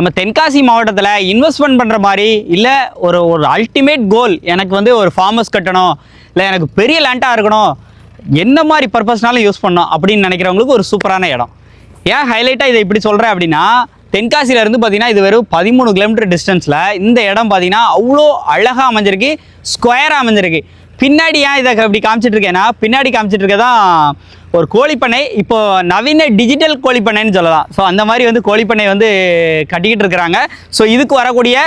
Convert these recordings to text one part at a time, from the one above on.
நம்ம தென்காசி மாவட்டத்தில் இன்வெஸ்ட்மெண்ட் பண்ணுற மாதிரி இல்லை ஒரு ஒரு அல்டிமேட் கோல் எனக்கு வந்து ஒரு ஃபார்ம் ஹவுஸ் கட்டணும், இல்லை எனக்கு பெரிய லேண்டாக இருக்கணும், என்ன மாதிரி பர்பஸ்னாலும் யூஸ் பண்ணணும் அப்படின்னு நினைக்கிறவங்களுக்கு ஒரு சூப்பரான இடம். ஏன் ஹைலைட்டாக இதை இப்படி சொல்கிறேன் அப்படின்னா, தென்காசியிலேருந்து பார்த்தீங்கன்னா இது வெறும் 13 கிலோமீட்டர் டிஸ்டன்ஸில் இந்த இடம் பார்த்தீங்கன்னா அவ்வளோ அழகாக அமைஞ்சிருக்கு, ஸ்கொயராக அமைஞ்சிருக்கு. பின்னாடி ஏன் இதை இப்படி காமிச்சிட்டு இருக்கேன்னா, பின்னாடி காமிச்சிட்டு இருக்கதான் ஒரு கோழிப்பண்ணை. இப்போ நவீன டிஜிட்டல் கோழிப்பண்ணைன்னு சொல்லலாம். ஸோ அந்த மாதிரி வந்து கோழிப்பண்ணை வந்து கட்டிக்கிட்டு இருக்கிறாங்க. ஸோ இதுக்கு வரக்கூடிய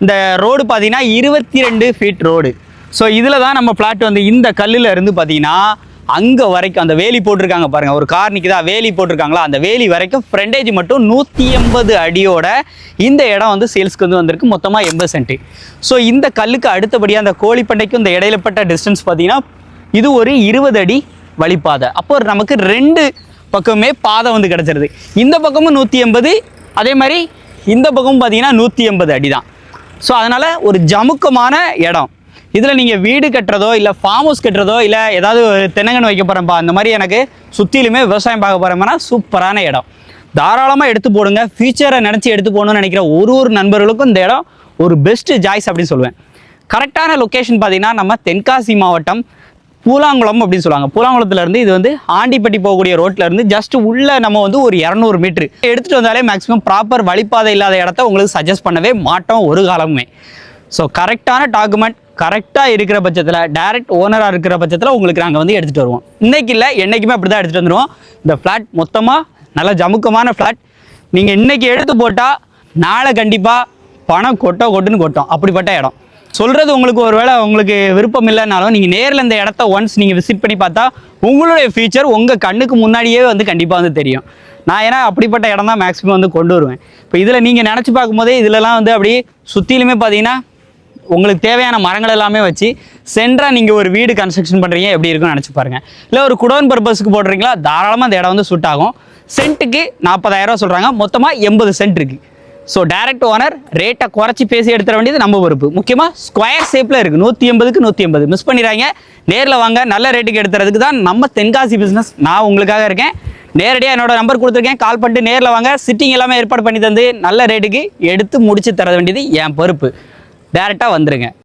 இந்த ரோடு பார்த்தீங்கன்னா 22 ஃபீட் ரோடு. ஸோ இதில் தான் நம்ம பிளாட் வந்து இந்த கல்லில் இருந்து பார்த்தீங்கன்னா அங்கே வரைக்கும் அந்த வேலி போட்டிருக்காங்க பாருங்கள், ஒரு கார் நிற்குதா, வேலி போட்டிருக்காங்களா, அந்த வேலி வரைக்கும் ஃப்ரண்டேஜ் மட்டும் 180 அடியோட இந்த இடம் வந்து சேல்ஸ்க்கு வந்து வந்திருக்கு. மொத்தமாக 80 சென்ட். ஸோ இந்த கல்லுக்கு அடுத்தபடியாக அந்த கோழிப்பண்டைக்கும் இந்த இடையிலப்பட்ட டிஸ்டன்ஸ் பார்த்தீங்கன்னா இது ஒரு 20 அடி வழிப்பாதை. அப்போ நமக்கு 2 பக்கமே பாதை வந்து கிடச்சிருது. இந்த பக்கமும் 180, அதே மாதிரி இந்த பக்கமும் பார்த்தீங்கன்னா 180 அடி தான். ஸோ அதனால் ஒரு ஜமுக்கமான இடம். இதில் நீங்கள் வீடு கட்டுறதோ இல்லை ஃபார்ம் ஹவுஸ் கட்டுறதோ இல்லை ஏதாவது தென்னங்கன்று வைக்க போகிறேன்ப்பா, அந்த மாதிரி எனக்கு சுற்றிலுமே விவசாயம் பார்க்க போகிறேன்னா சூப்பரான இடம். தாராளமாக எடுத்து போடுங்க. ஃபியூச்சரை நினச்சி எடுத்து போகணுன்னு நினைக்கிற ஒரு நண்பர்களுக்கும் இந்த இடம் ஒரு பெஸ்ட்டு சாய்ஸ் அப்படின்னு சொல்லுவேன். கரெக்டான லொக்கேஷன் பார்த்தீங்கன்னா நம்ம தென்காசி மாவட்டம் பூலாங்குளம் அப்படின்னு சொல்லுவாங்க. பூலாங்குளத்துலேருந்து இது வந்து ஆண்டிப்பட்டி போகக்கூடிய ரோட்லேருந்து ஜஸ்ட் உள்ளே நம்ம வந்து ஒரு 200 மீட்ரு எடுத்துகிட்டு வந்தாலே மேக்ஸிமம் ப்ராப்பர் வழிப்பாதை இல்லாத இடத்த உங்களுக்கு சஜஸ்ட் பண்ணவே மாட்டோம் ஒரு காலமுமே. ஸோ கரெக்டான டாக்குமெண்ட் கரெக்டாக இருக்கிற பட்சத்தில், டைரக்ட் ஓனராக இருக்கிற பட்சத்தில் உங்களுக்கு நாங்கள் வந்து எடுத்துகிட்டு வருவோம். இன்றைக்கி இல்லை, என்றைக்குமே அப்படி தான் எடுத்துகிட்டு வந்துடுவோம். இந்த ஃப்ளாட் மொத்தமாக நல்ல ஜமுக்கமான ஃப்ளாட். நீங்கள் இன்றைக்கி எடுத்து போட்டால் நாளை கண்டிப்பாக பணம் கொட்டுன்னு கொட்டும், அப்படிப்பட்ட இடம். சொல்கிறது உங்களுக்கு ஒரு வேளை உங்களுக்கு விருப்பம் இல்லைனாலும் நீங்கள் நேரில் இந்த இடத்த ஒன்ஸ் நீங்கள் விசிட் பண்ணி பார்த்தா உங்களுடைய ஃபியூச்சர் உங்கள் கண்ணுக்கு முன்னாடியே வந்து கண்டிப்பாக வந்து தெரியும். நான் ஏன்னா அப்படிப்பட்ட இடம் தான் மேக்ஸிமம் வந்து கொண்டு வருவேன். இப்போ இதில் நீங்கள் நினச்சி பார்க்கும்போதே இதிலலாம் வந்து அப்படி சுற்றிலுமே பார்த்தீங்கன்னா உங்களுக்கு தேவையான மரங்கள் எல்லாமே வச்சு சென்ட்ராக நீங்கள் ஒரு வீடு கன்ஸ்ட்ரக்ஷன் பண்ணுறீங்க எப்படி இருக்குன்னு நினச்சி பாருங்கள். இல்லை ஒரு குடோன் பர்பஸ்க்கு போடுறீங்களா, தாராளமாக அந்த இடம் வந்து சூட் ஆகும். சென்ட்டுக்கு 40,000 சொல்கிறாங்க, மொத்தமாக 80 சென்ட் இருக்குது. ஸோ டைரக்ட் ஓனர் ரேட்டை குறைச்சி பேசி எடுத்துட வேண்டியது நம்ம பொறுப்பு. முக்கியமாக ஸ்கொயர் ஷேப்பில் இருக்குது, 180க்கு 180 மிஸ் பண்ணிடுறாங்க. நேரில் வாங்க, நல்ல ரேட்டுக்கு எடுத்துறதுக்கு தான் நம்ம தென்காசி பிஸ்னஸ் நான் உங்களுக்காக இருக்கேன். நேரடியாக என்னோட நம்பர் கொடுத்துருக்கேன், கால் பண்ணிட்டு நேரில் வாங்க. சிட்டிங் எல்லாமே ஏற்பாடு பண்ணி தந்து நல்ல ரேட்டுக்கு எடுத்து முடிச்சு தர வேண்டியது என் பொறுப்பு. டைரெக்டாக வந்துடுங்க.